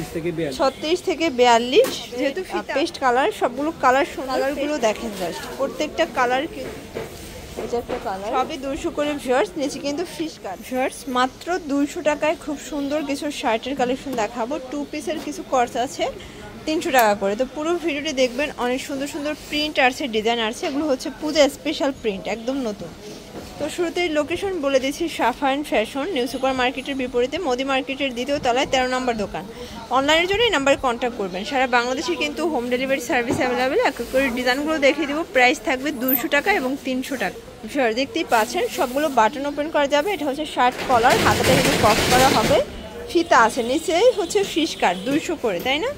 36 থেকে 42, যেহেতু paste colour, সবগুলো কালার কালারগুলো দেখেন জাস্ট, প্রত্যেকটা কালার সবই 200 করে ভিউয়ার্স। নিচে কিন্তু ফিশ কাট ভিউয়ার্স, মাত্র 200 টাকায় খুব সুন্দর কিছু শার্টের কালেকশন দেখাবো। 2 পিসের কিছু কর্স আছে 300 টাকা করে। তো পুরো ভিডিওটি দেখবেন, অনেক সুন্দর সুন্দর প্রিন্ট আছে, ডিজাইন আছে। এগুলো হচ্ছে পূজা স্পেশাল প্রিন্ট, একদম নতুন। তো শুরুতেই লোকেশন বলে দিচ্ছি, সাফায়ান ফ্যাশন নিউ সুপার মার্কেটের বিপরীতে মোদি মার্কেটের 2য় তলায় 13 নম্বর দোকান। অনলাইনের জন্য এই নাম্বারে কন্ট্যাক্ট করবেন। সারা বাংলাদেশে কিন্তু হোম ডেলিভারি সার্ভিস অ্যাভেলেবেল। এক এক করে ডিজাইনগুলো দেখিয়ে দিব। প্রাইস থাকবে 200 টাকা এবং 300 টাকা। ভিউয়ার দেখতেই পাচ্ছেন, সবগুলো বাটন ওপেন করা যাবে। এটা হচ্ছে শার্ট কলার, হাতাটা কিন্তু কফ করা হবে, ফিতা আছে, নিচেই হচ্ছে ফিশ কাট 200 করে, তাই না?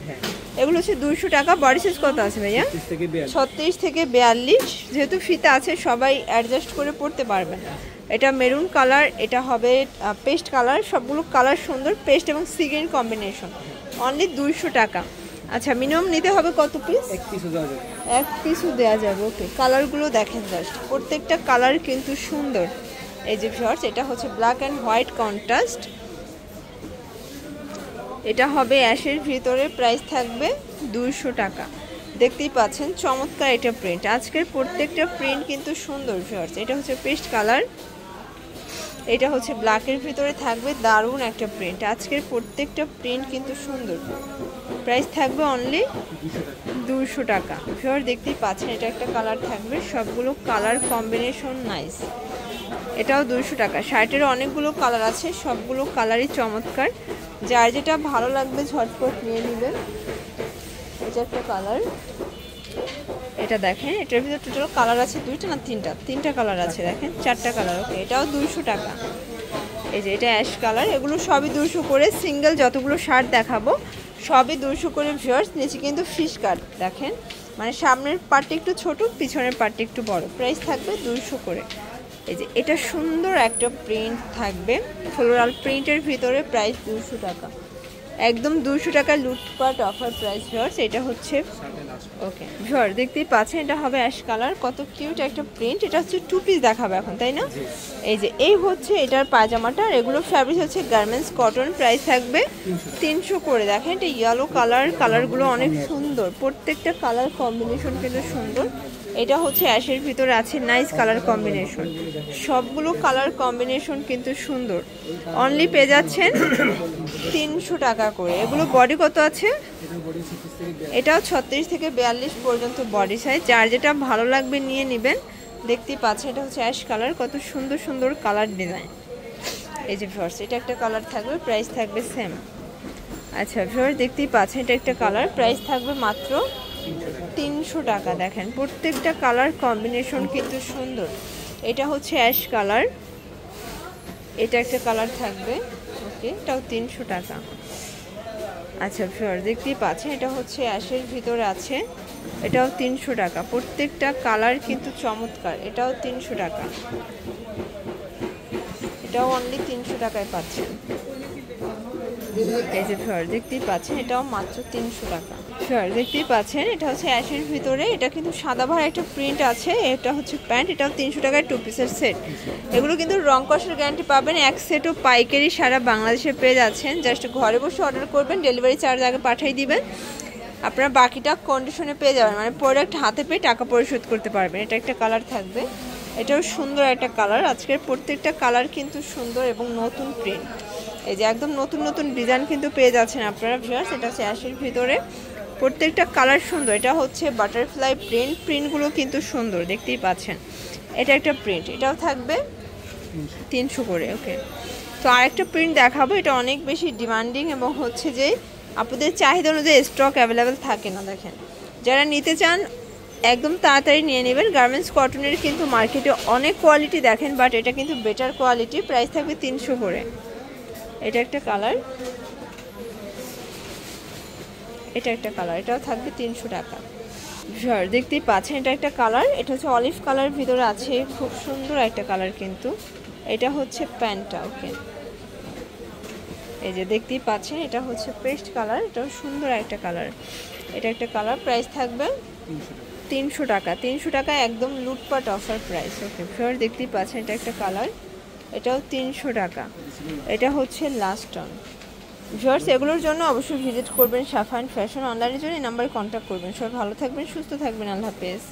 এগুলো হচ্ছে 200 টাকা। বডি সাইজ কত আছে ভাইয়া? 36 থেকে 42। যেহেতু ফিতা আছে, সবাই অ্যাডজাস্ট করে পড়তে পারবেন। এটা মেরুন কালার, এটা হবে পেস্ট কালার। সবগুলো কালার সুন্দর, পেস্ট এবং সি গ্রিন কম্বিনেশন। অনলি 200 টাকা। আচ্ছা, মিনিমাম নিতে হবে কত পিস? এক পিসও দেওয়া যাবে। ওকে, কালারগুলো দেখেন জাস্ট, প্রত্যেকটা কালার কিন্তু সুন্দর। এই যে ভিউয়ার্স, এটা হচ্ছে ব্ল্যাক অ্যান্ড হোয়াইট কন্ট্রাস্ট। এটা হবে অ্যাশের ভিতরে, প্রাইস থাকবে 200 টাকা। দেখতেই পাচ্ছেন চমৎকার এটা প্রিন্ট। আজকের প্রত্যেকটা প্রিন্ট কিন্তু সুন্দর ভিউয়ার্স। এটা হচ্ছে পেস্ট কালার, এটা হচ্ছে ব্ল্যাকের ভিতরে থাকবে, দারুণ একটা প্রিন্ট। আজকের প্রত্যেকটা প্রিন্ট কিন্তু সুন্দর। প্রাইস থাকবে অনলি 200 টাকা। ভিউয়ার দেখতেই পাচ্ছেন, এটা একটা কালার থাকবে, সবগুলো কালার কম্বিনেশন নাইস। এটাও 200 টাকা। শার্টের অনেকগুলো কালার আছে, সবগুলো কালারই চমৎকার। যার যেটা ভালো লাগবে ঝটপট নিয়ে নেবেন। এটা একটা কালার, এটা দেখেন, এটার ভিতরে টোটাল কালার আছে 2টা না 3টা কালার আছে, দেখেন 4টা কালার। ওকে, এটাও 200 টাকা। এই যে এটা অ্যাশ কালার, এগুলো সবই 200 করে। সিঙ্গেল যতগুলো শার্ট দেখাবো সবই 200 করে ভিউয়ার্স। নিচে কিন্তু ফিশ কাট দেখেন, মানে সামনের পার্টটা একটু ছোট, পিছনের পার্টটা একটু বড়। প্রাইস থাকবে 200 করে। এই যে এটা সুন্দর একটা প্রিন্ট থাকবে, ফ্লোরাল প্রিন্টের ভিতরে, প্রাইস 200 টাকা। একদম 200 টাকা লুটপাট অফার প্রাইস ভিউয়ার্স। এটা হচ্ছে ওকে ভিউয়ার, দেখতেই পাচ্ছেন, এটা হবে অ্যাশ কালার। কত কিউট একটা প্রিন্ট। এটা হচ্ছে 2 পিস দেখাবো এখন, তাই না? এই যে এই হচ্ছে এটার পায়জামাটা। আর এগুলো ফ্যাব্রিক হচ্ছে গার্মেন্টস কটন। প্রাইস থাকবে 300 করে। দেখেন, এটা ইয়েলো কালার, কালারগুলো অনেক সুন্দর, প্রত্যেকটা কালার কম্বিনেশন কিন্তু সুন্দর। এটা হচ্ছে অ্যাশের ভিতরে আছে, নাইস কালার কম্বিনেশন। সবগুলো কালার কম্বিনেশন কিন্তু সুন্দর। অনলি পেয়ে যাচ্ছেন 300 টাকা করে। এগুলো বডি কত আছে? এটাও 36 থেকে 42 পর্যন্ত বডি সাইজ। যার যেটা ভালো লাগবে নিয়ে নেবেন। দেখতেই পাচ্ছেন, এটা হচ্ছে অ্যাশ কালার, কত সুন্দর সুন্দর কালার ডিজাইন। এই যে ভিউয়ার্স, এটা একটা কালার থাকবে, প্রাইস থাকবে সেম। আচ্ছা ভিউয়ার্স, দেখতেই পাচ্ছেন, এটা একটা কালার, প্রাইস থাকবে মাত্র 300 টাকা। দেখেন প্রত্যেকটা কালার কম্বিনেশন কিন্তু সুন্দর। এটা হচ্ছে অ্যাশ কালার, এটা একটা কালার থাকবে। ওকে, এটাও 300 টাকা। আচ্ছা ভিউয়ার, দেখতেই পাচ্ছেন, এটা হচ্ছে অ্যাশের ভিতরে আছে, এটাও 300 টাকা। প্রত্যেকটা কালার কিন্তু চমৎকার। এটাও 300 টাকা। এটাও অনলি 300 টাকায় পাচ্ছেন। এই যে ভিউয়ার, দেখতেই পাচ্ছেন, এটাও মাত্র 300 টাকা। ভিউয়ার দেখতেই পাচ্ছেন, এটা হচ্ছে অ্যাশের ভিতরে, এটা কিন্তু সাদা ভাড়া একটা প্রিন্ট আছে। এটা হচ্ছে প্যান্ট, এটাও 300 টাকায় 2 পিসের সেট। এগুলো কিন্তু রং কষের গ্যারান্টি পাবেন। এক সেটও পাইকারি সারা বাংলাদেশে পেয়ে যাচ্ছেন। জাস্ট ঘরে বসে অর্ডার করবেন, ডেলিভারি চার্জ আগে পাঠিয়ে দিবেন, আপনারা বাকিটা কন্ডিশনে পেয়ে যাবেন, মানে প্রোডাক্ট হাতে পেয়ে টাকা পরিশোধ করতে পারবেন। এটা একটা কালার থাকবে, এটাও সুন্দর একটা কালার। আজকের প্রত্যেকটা কালার কিন্তু সুন্দর এবং নতুন প্রিন্ট। এই যে একদম নতুন নতুন ডিজাইন কিন্তু পেয়ে যাচ্ছেন আপনারা ভিউয়ার্স। এটা হচ্ছে অ্যাশের ভিতরে, প্রত্যেকটা কালার সুন্দর। এটা হচ্ছে বাটারফ্লাই প্রিন্ট, প্রিন্টগুলো কিন্তু সুন্দর, দেখতেই পাচ্ছেন। এটা একটা প্রিন্ট, এটাও থাকবে 300 করে। ওকে, তো আরেকটা প্রিন্ট দেখাবো, এটা অনেক বেশি ডিমান্ডিং এবং হচ্ছে যে আপনাদের চাহিদা অনুযায়ী স্টক অ্যাভেলেবেল থাকে না। দেখেন, যারা নিতে চান একদম তাড়াতাড়ি নিয়ে নেবেন। গার্মেন্টস কটনের কিন্তু মার্কেটে অনেক কোয়ালিটি দেখেন, বাট এটা কিন্তু বেটার কোয়ালিটি। প্রাইস থাকবে 300 করে। এটা একটা কালার, এটা একটা কালার, এটাও থাকবে 300 টাকা। ভিউয়ার দেখতেই পাচ্ছেন, এটা একটা কালার, এটা হচ্ছে অলিভ কালার ভিতরে আছে, খুব সুন্দর একটা কালার কিন্তু। এটা হচ্ছে প্যান্টটা। ওকে, এই যে দেখতেই পাচ্ছেন, এটা হচ্ছে পেস্ট কালার, এটাও সুন্দর একটা কালার। এটা একটা কালার, প্রাইস থাকবে 300 টাকা। 300 টাকা একদম লুটপাট অফার প্রাইস। ওকে ভিউয়ার দেখতেই পাচ্ছেন, এটা একটা কালার, এটাও 300 টাকা। এটা হচ্ছে লাস্ট অন, ভিউয়ার্স এগুলোর জন্য অবশ্যই ভিজিট করবেন সাফায়ান ফ্যাশন। অনলাইনের জন্য এই নাম্বারে কন্ট্যাক্ট করবেন। সবাই ভালো থাকবেন, সুস্থ থাকবেন। আল্লাহ হাফেজ।